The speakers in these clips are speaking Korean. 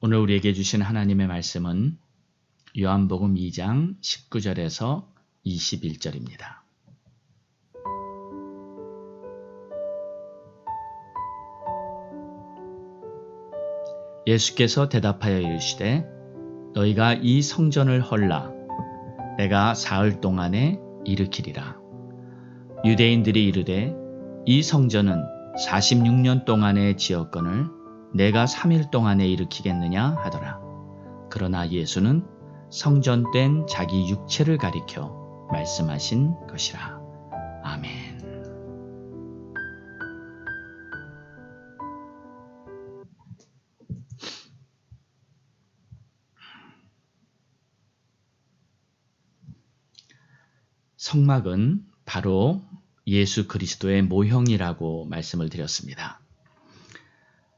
오늘 우리에게 주신 하나님의 말씀은 요한복음 2장 19절에서 21절입니다. 예수께서 대답하여 이르시되 너희가 이 성전을 헐라 내가 사흘 동안에 일으키리라. 유대인들이 이르되 이 성전은 46년 동안에 지었거늘 내가 3일 동안에 일으키겠느냐 하더라. 그러나 예수는 성전된 자기 육체를 가리켜 말씀하신 것이라. 아멘. 성막은 바로 예수 그리스도의 모형이라고 말씀을 드렸습니다.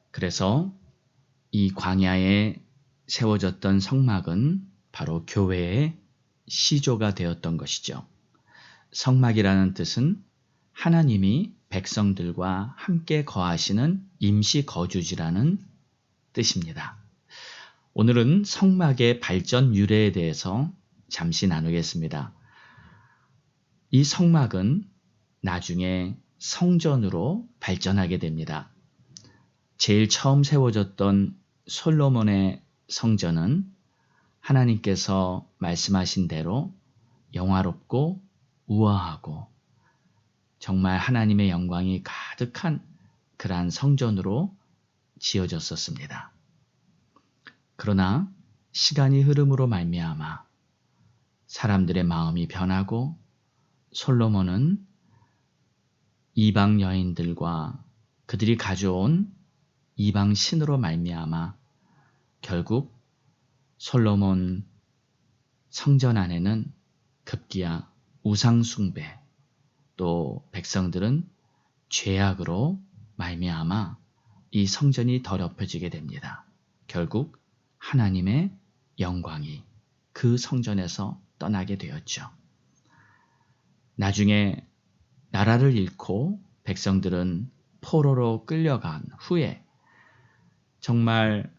그래서 이 광야에 세워졌던 성막은 바로 교회의 시조가 되었던 것이죠. 성막이라는 뜻은 하나님이 백성들과 함께 거하시는 임시 거주지라는 뜻입니다. 오늘은 성막의 발전 유래에 대해서 잠시 나누겠습니다. 이 성막은 나중에 성전으로 발전하게 됩니다. 제일 처음 세워졌던 솔로몬의 성전은 하나님께서 말씀하신 대로 영화롭고 우아하고 정말 하나님의 영광이 가득한 그러한 성전으로 지어졌었습니다. 그러나 시간이 흐름으로 말미암아 사람들의 마음이 변하고 솔로몬은 이방 여인들과 그들이 가져온 이방 신으로 말미암아 결국 솔로몬 성전 안에는 급기야 우상 숭배, 또 백성들은 죄악으로 말미암아 이 성전이 더럽혀지게 됩니다. 결국 하나님의 영광이 그 성전에서 떠나게 되었죠. 나중에 나라를 잃고 백성들은 포로로 끌려간 후에 정말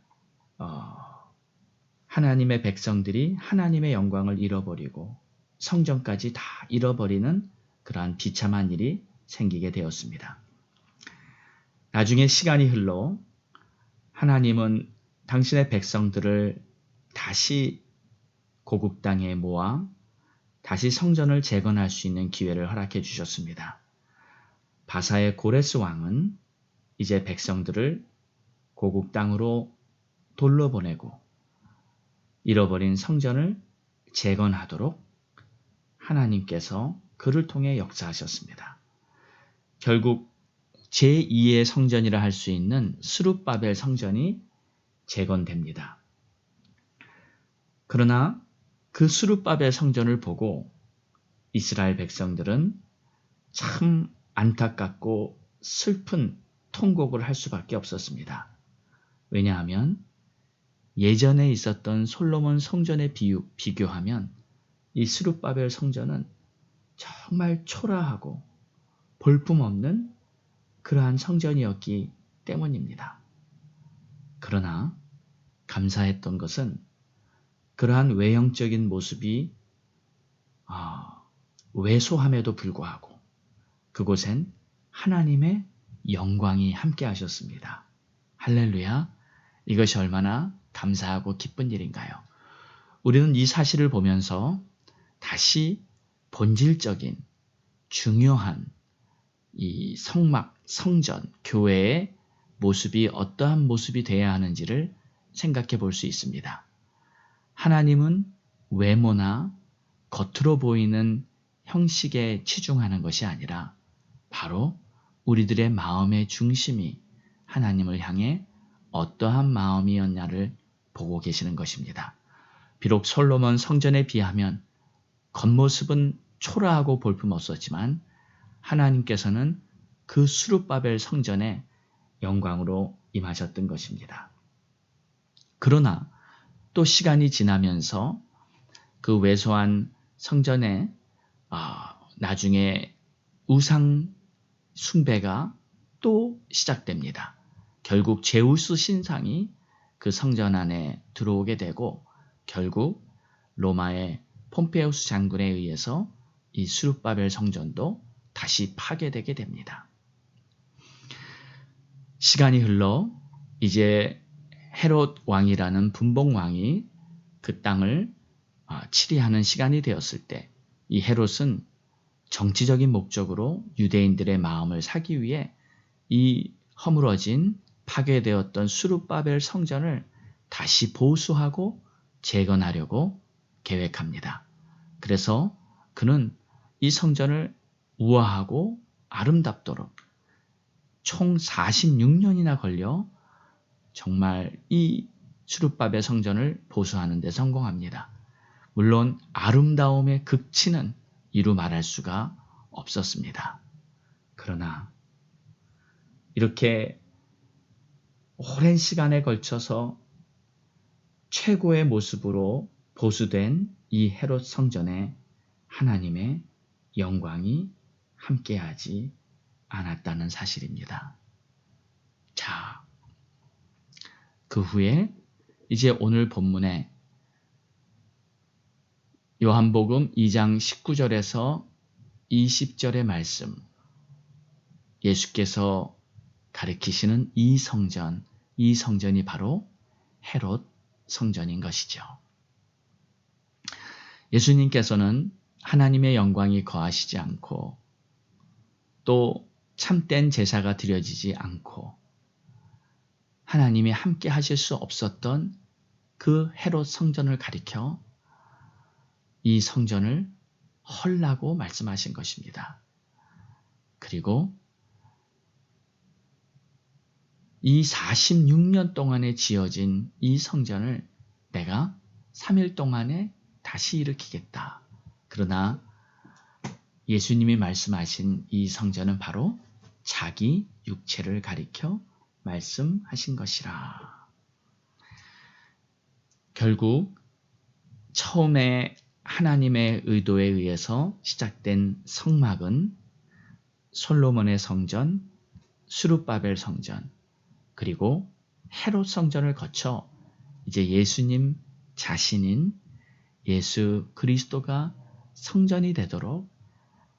하나님의 백성들이 하나님의 영광을 잃어버리고 성전까지 다 잃어버리는 그러한 비참한 일이 생기게 되었습니다. 나중에 시간이 흘러 하나님은 당신의 백성들을 다시 고국 땅에 모아 다시 성전을 재건할 수 있는 기회를 허락해 주셨습니다. 바사의 고레스 왕은 이제 백성들을 고국 땅으로 돌려보내고 잃어버린 성전을 재건하도록 하나님께서 그를 통해 역사하셨습니다. 결국 제2의 성전이라 할 수 있는 스룹바벨 성전이 재건됩니다. 그러나 그 스룹바벨 성전을 보고 이스라엘 백성들은 참 안타깝고 슬픈 통곡을 할 수밖에 없었습니다. 왜냐하면 예전에 있었던 솔로몬 성전에 비교하면 이 스룹바벨 성전은 정말 초라하고 볼품없는 그러한 성전이었기 때문입니다. 그러나 감사했던 것은 그러한 외형적인 모습이 왜소함에도 불구하고 그곳엔 하나님의 영광이 함께 하셨습니다. 할렐루야! 이것이 얼마나 감사하고 기쁜 일인가요? 우리는 이 사실을 보면서 다시 본질적인 중요한 이 성막, 성전, 교회의 모습이 어떠한 모습이 되어야 하는지를 생각해 볼 수 있습니다. 하나님은 외모나 겉으로 보이는 형식에 치중하는 것이 아니라 바로 우리들의 마음의 중심이 하나님을 향해 어떠한 마음이었냐를 보고 계시는 것입니다. 비록 솔로몬 성전에 비하면 겉모습은 초라하고 볼품없었지만 하나님께서는 그 스룹바벨 성전에 영광으로 임하셨던 것입니다. 그러나 또 시간이 지나면서 그 왜소한 성전에 나중에 우상 숭배가 또 시작됩니다. 결국 제우스 신상이 그 성전 안에 들어오게 되고 결국 로마의 폼페우스 장군에 의해서 이 스룹바벨 성전도 다시 파괴되게 됩니다. 시간이 흘러 이제 헤롯 왕이라는 분봉 왕이 그 땅을 치리하는 시간이 되었을 때 이 헤롯은 정치적인 목적으로 유대인들의 마음을 사기 위해 이 허물어진 파괴되었던 스룹바벨 성전을 다시 보수하고 재건하려고 계획합니다. 그래서 그는 이 성전을 우아하고 아름답도록 총 46년이나 걸려 정말 이 스룹바벨 성전을 보수하는 데 성공합니다. 물론 아름다움의 극치는 이루 말할 수가 없었습니다. 그러나 이렇게 오랜 시간에 걸쳐서 최고의 모습으로 보수된 이 헤롯 성전에 하나님의 영광이 함께하지 않았다는 사실입니다. 자, 그 후에 이제 오늘 본문에 요한복음 2장 19절에서 20절의 말씀, 예수께서 가리키시는 이 성전이 바로 헤롯 성전인 것이죠. 예수님께서는 하나님의 영광이 거하시지 않고 또 참된 제사가 드려지지 않고 하나님이 함께 하실 수 없었던 그 헤롯 성전을 가리켜 이 성전을 헐라고 말씀하신 것입니다. 그리고 이 46년 동안에 지어진 이 성전을 내가 3일 동안에 다시 일으키겠다. 그러나 예수님이 말씀하신 이 성전은 바로 자기 육체를 가리켜 말씀하신 것이라. 결국 처음에 하나님의 의도에 의해서 시작된 성막은 솔로몬의 성전, 스룹바벨 성전, 그리고 헤롯 성전을 거쳐 이제 예수님 자신인 예수 그리스도가 성전이 되도록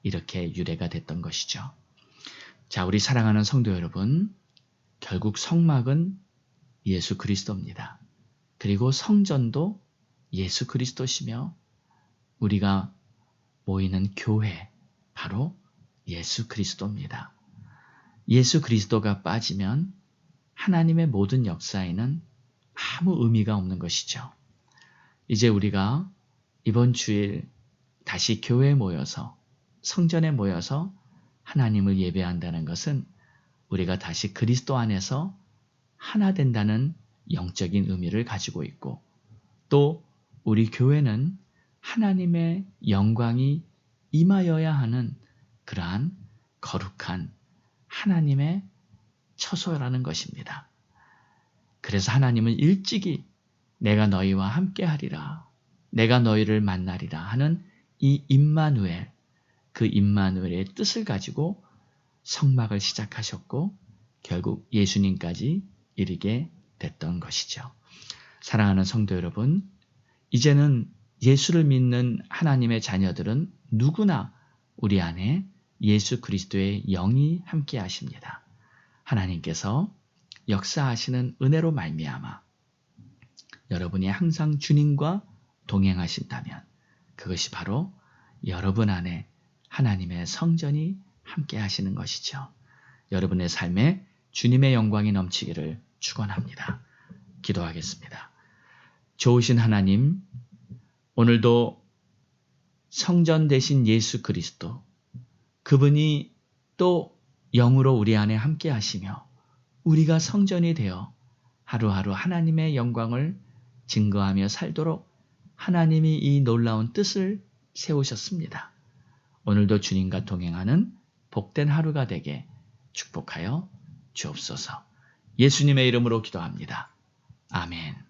이렇게 유래가 됐던 것이죠. 자, 우리 사랑하는 성도 여러분, 결국 성막은 예수 그리스도입니다. 그리고 성전도 예수 그리스도시며 우리가 모이는 교회, 바로 예수 그리스도입니다. 예수 그리스도가 빠지면 하나님의 모든 역사에는 아무 의미가 없는 것이죠. 이제 우리가 이번 주일 다시 교회에 모여서 성전에 모여서 하나님을 예배한다는 것은 우리가 다시 그리스도 안에서 하나 된다는 영적인 의미를 가지고 있고 또 우리 교회는 하나님의 영광이 임하여야 하는 그러한 거룩한 하나님의 처소라는 것입니다. 그래서 하나님은 일찍이 내가 너희와 함께하리라, 내가 너희를 만나리라 하는 이 임마누엘, 그 임마누엘의 뜻을 가지고 성막을 시작하셨고 결국 예수님까지 이르게 됐던 것이죠. 사랑하는 성도 여러분, 이제는 예수를 믿는 하나님의 자녀들은 누구나 우리 안에 예수 그리스도의 영이 함께 하십니다. 하나님께서 역사하시는 은혜로 말미암아 여러분이 항상 주님과 동행하신다면 그것이 바로 여러분 안에 하나님의 성전이 함께 하시는 것이죠. 여러분의 삶에 주님의 영광이 넘치기를 축원합니다. 기도하겠습니다. 좋으신 하나님, 오늘도 성전 되신 예수 그리스도, 그분이 또 영으로 우리 안에 함께 하시며 우리가 성전이 되어 하루하루 하나님의 영광을 증거하며 살도록 하나님이 이 놀라운 뜻을 세우셨습니다. 오늘도 주님과 동행하는 복된 하루가 되게 축복하여 주옵소서. 예수님의 이름으로 기도합니다. 아멘.